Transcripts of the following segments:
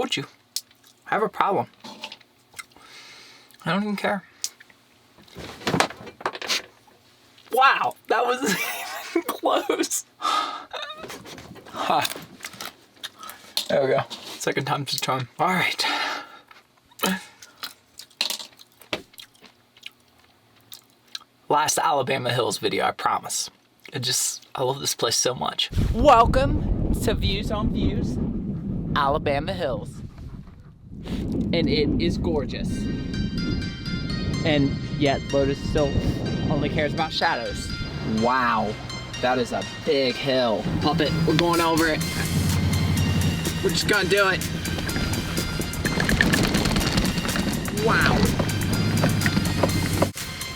told you. I have a problem. I don't even care. Wow, that wasn't even close. There we go. Second time's the charm. All right. Last Alabama Hills video, I promise. I love this place so much. Welcome to Views on Views, Alabama Hills. And it is gorgeous. And yet Lotus still only cares about shadows. Wow, that is a big hill. Pump it, we're going over it. We're just gonna do it. Wow.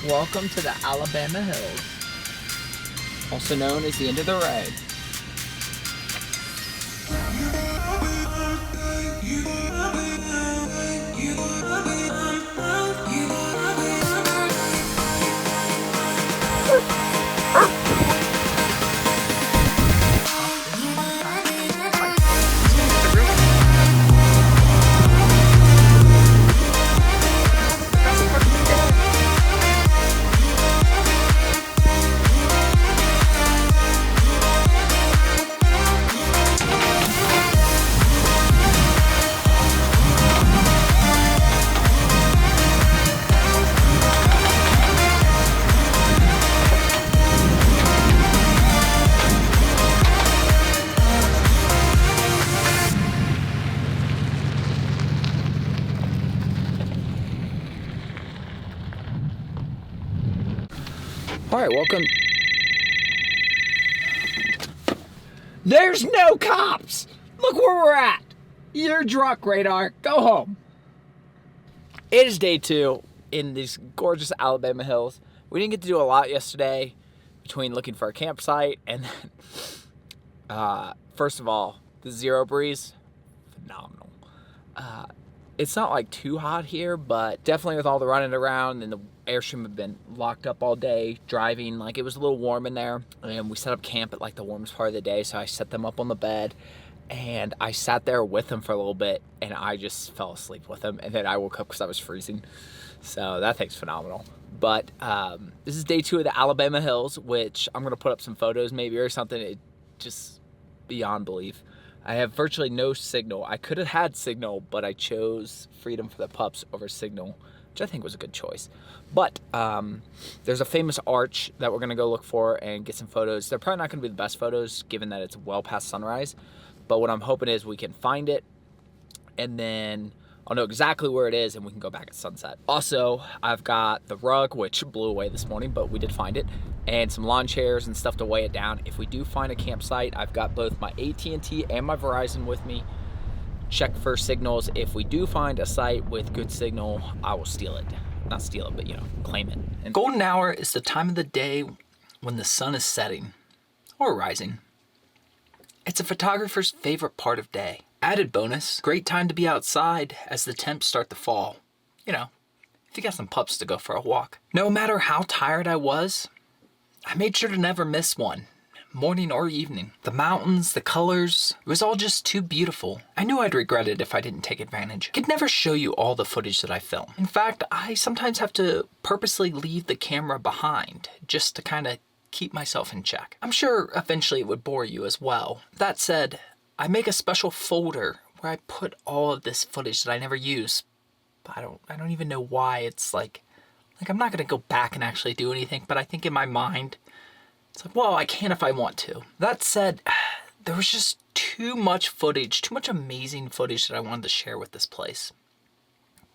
Welcome to the Alabama Hills, also known as the end of the road. All right, welcome. There's no cops. Look where we're at. You're drunk, radar. Go home. It is day 2 in these gorgeous Alabama Hills. We didn't get to do a lot yesterday between looking for a campsite and then, first of all, the zero breeze, phenomenal. It's not like too hot here, but definitely with all the running around and the airstream had been locked up all day driving, like it was a little warm in there, and we set up camp at like the warmest part of the day, so I set them up on the bed and I sat there with them for a little bit and I just fell asleep with them, and then I woke up because I was freezing. So that thing's phenomenal. But this is day 2 of the Alabama Hills, which I'm gonna put up some photos maybe or something. It just beyond belief. I have virtually no signal. I could have had signal, but I chose freedom for the pups over signal, which I think was a good choice. But there's a famous arch that we're gonna go look for and get some photos. They're probably not gonna be the best photos given that it's well past sunrise, but what I'm hoping is we can find it and then I'll know exactly where it is and we can go back at sunset. Also, I've got the rug, which blew away this morning, but we did find it, and some lawn chairs and stuff to weigh it down. If we do find a campsite, I've got both my AT&T and my Verizon with me. Check for signals. If we do find a site with good signal, I will steal it. Not steal it, but you know, claim it. And golden hour is the time of the day when the sun is setting or rising. It's a photographer's favorite part of day. Added bonus, great time to be outside as the temps start to fall. You know, if you got some pups to go for a walk. No matter how tired I was, I made sure to never miss one, morning or evening. The mountains, the colors, it was all just too beautiful. I knew I'd regret it if I didn't take advantage. I could never show you all the footage that I film. In fact, I sometimes have to purposely leave the camera behind just to kind of keep myself in check. I'm sure eventually it would bore you as well. That said, I make a special folder where I put all of this footage that I never use. But I don't even know why. It's like I'm not gonna go back and actually do anything, but I think in my mind, it's like, well, I can if I want to. That said, there was just too much footage, too much amazing footage that I wanted to share with this place.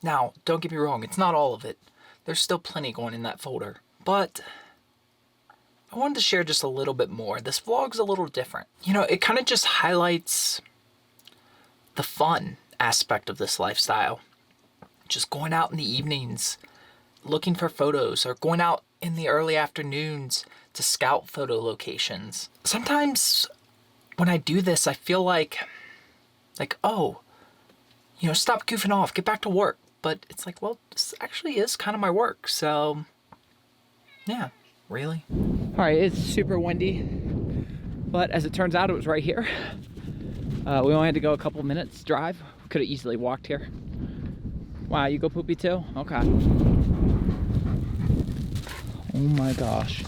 Now, don't get me wrong, it's not all of it. There's still plenty going in that folder, but I wanted to share just a little bit more. This vlog's a little different. You know, it kind of just highlights the fun aspect of this lifestyle. Just going out in the evenings, looking for photos, or going out in the early afternoons to scout photo locations. Sometimes when I do this, I feel like, oh, you know, stop goofing off, get back to work. But it's like, well, this actually is kind of my work. So, yeah, really. All right, it's super windy, but as it turns out, it was right here. We only had to go a couple minutes drive. Could have easily walked here. Wow, you go poopy too? Okay. Oh my gosh.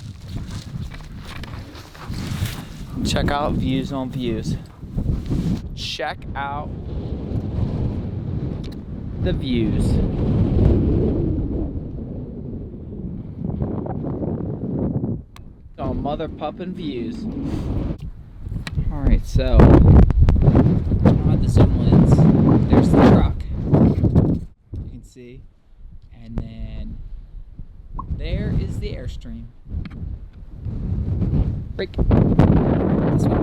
Check out views on views. Check out the views. Oh, mother puppin' views. Alright, so on the zoom lens, there's the truck. You can see. And then there is the Airstream. Brake. This way.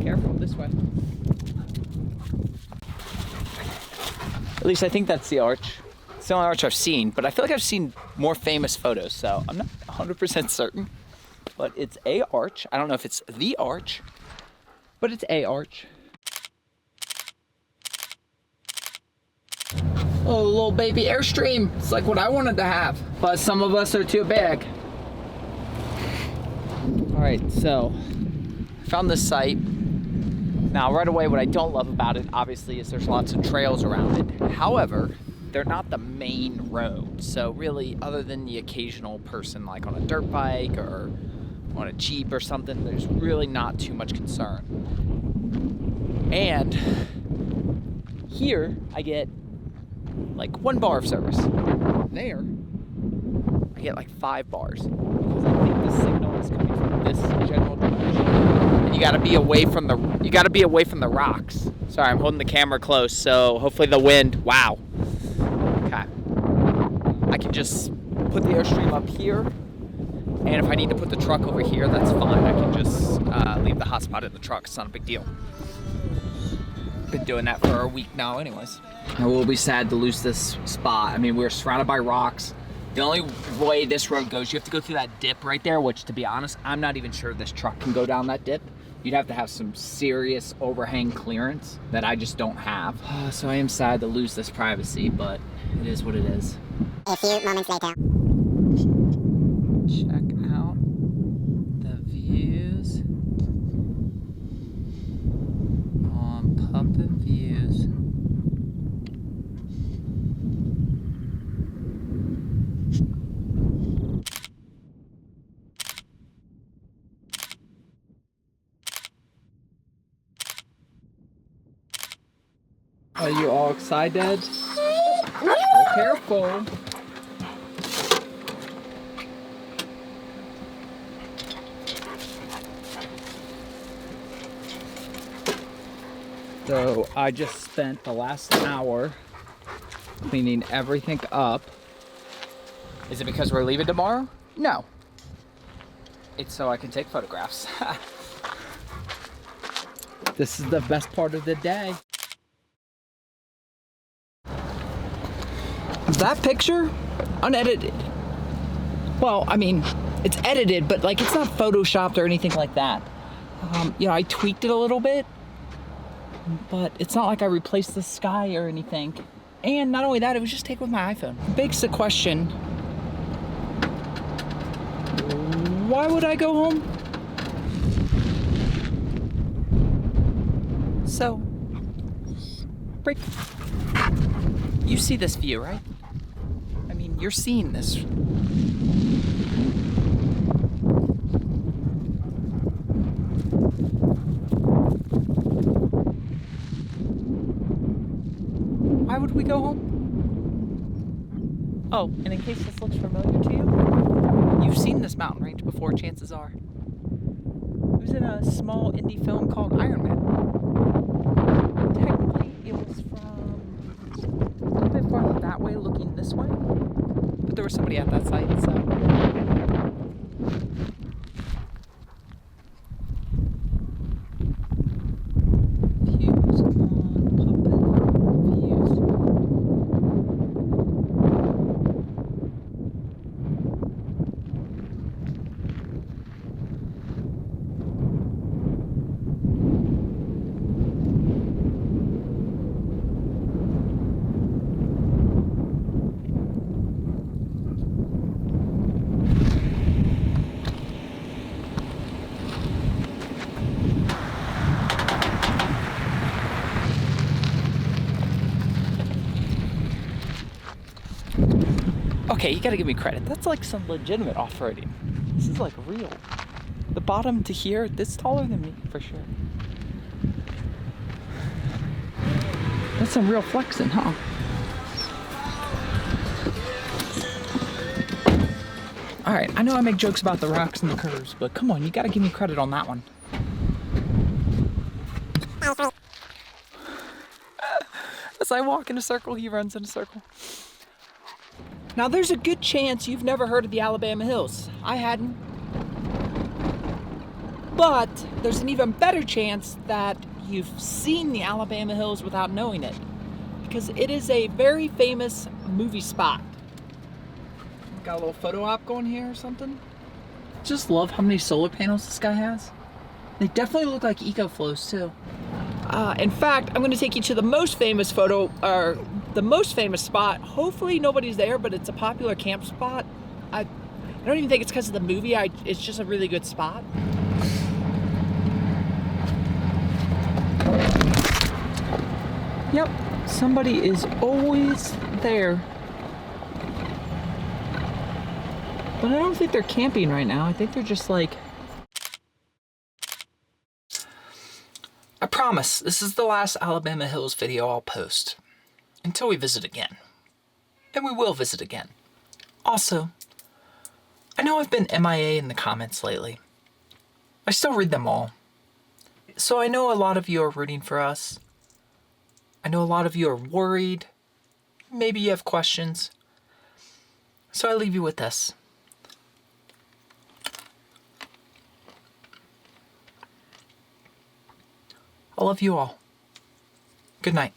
Careful, this way. At least I think that's the arch. It's the only arch I've seen, but I feel like I've seen more famous photos, so I'm not 100% certain. But it's a arch. I don't know if it's the arch, but it's a arch. Oh, little baby Airstream. It's like what I wanted to have, but some of us are too big. All right, so I found this site. Now, right away, what I don't love about it, obviously, is there's lots of trails around it. However, they're not the main road. So really, other than the occasional person like on a dirt bike or on a Jeep or something, there's really not too much concern. And here, I get like 1 bar of service. There, I get like 5 bars. Because I think the signal is coming from this general direction. And you gotta be away from the rocks. Sorry, I'm holding the camera close, so hopefully the wind, wow. Okay. I can just put the Airstream up here, and if I need to put the truck over here, that's fine. I can just leave the hotspot in the truck. It's not a big deal. Been doing that for a week now anyways. I will be sad to lose this spot. I mean, we're surrounded by rocks. The only way this road goes, you have to go through that dip right there, which, to be honest, I'm not even sure this truck can go down that dip. You'd have to have some serious overhang clearance that I just don't have. So I am sad to lose this privacy, but it is what it is. A few moments later. Check out the views on Puppin' Views. Are you all excited? Oh, careful. So I just spent the last hour cleaning everything up. Is it because we're leaving tomorrow? No. It's so I can take photographs. This is the best part of the day. That picture, unedited. Well, I mean, it's edited, but like it's not photoshopped or anything like that. You know, I tweaked it a little bit, but it's not like I replaced the sky or anything. And not only that, it was just taken with my iPhone. Begs the question, why would I go home? So, break. You see this view, right? I mean, you're seeing this. Why would we go home? Oh, and in case this looks familiar to you, you've seen this mountain range before, chances are. It was in a small indie film called Iron Man. Technically, it was from a little bit farther that way, looking this way. But there was somebody at that site, so. Views on Puppin' Views. Okay, you gotta give me credit. That's like some legitimate off-roading. This is like real. The bottom to here, this is taller than me, for sure. That's some real flexing, huh? All right, I know I make jokes about the rocks and the curves, but come on, you gotta give me credit on that one. As I walk in a circle, he runs in a circle. Now there's a good chance you've never heard of the Alabama Hills. I hadn't. But there's an even better chance that you've seen the Alabama Hills without knowing it, because it is a very famous movie spot. Got a little photo op going here or something. Just love how many solar panels this guy has. They definitely look like eco-flows too. In fact, I'm gonna take you to the most famous the most famous spot. Hopefully nobody's there, but it's a popular camp spot. I don't even think it's because of the movie. It's just a really good spot. Yep, somebody is always there. But I don't think they're camping right now. I think they're just like... I promise, this is the last Alabama Hills video I'll post. Until we visit again. And we will visit again. Also, I know I've been MIA in the comments lately. I still read them all. So I know a lot of you are rooting for us. I know a lot of you are worried. Maybe you have questions. So I leave you with this. I love you all. Good night.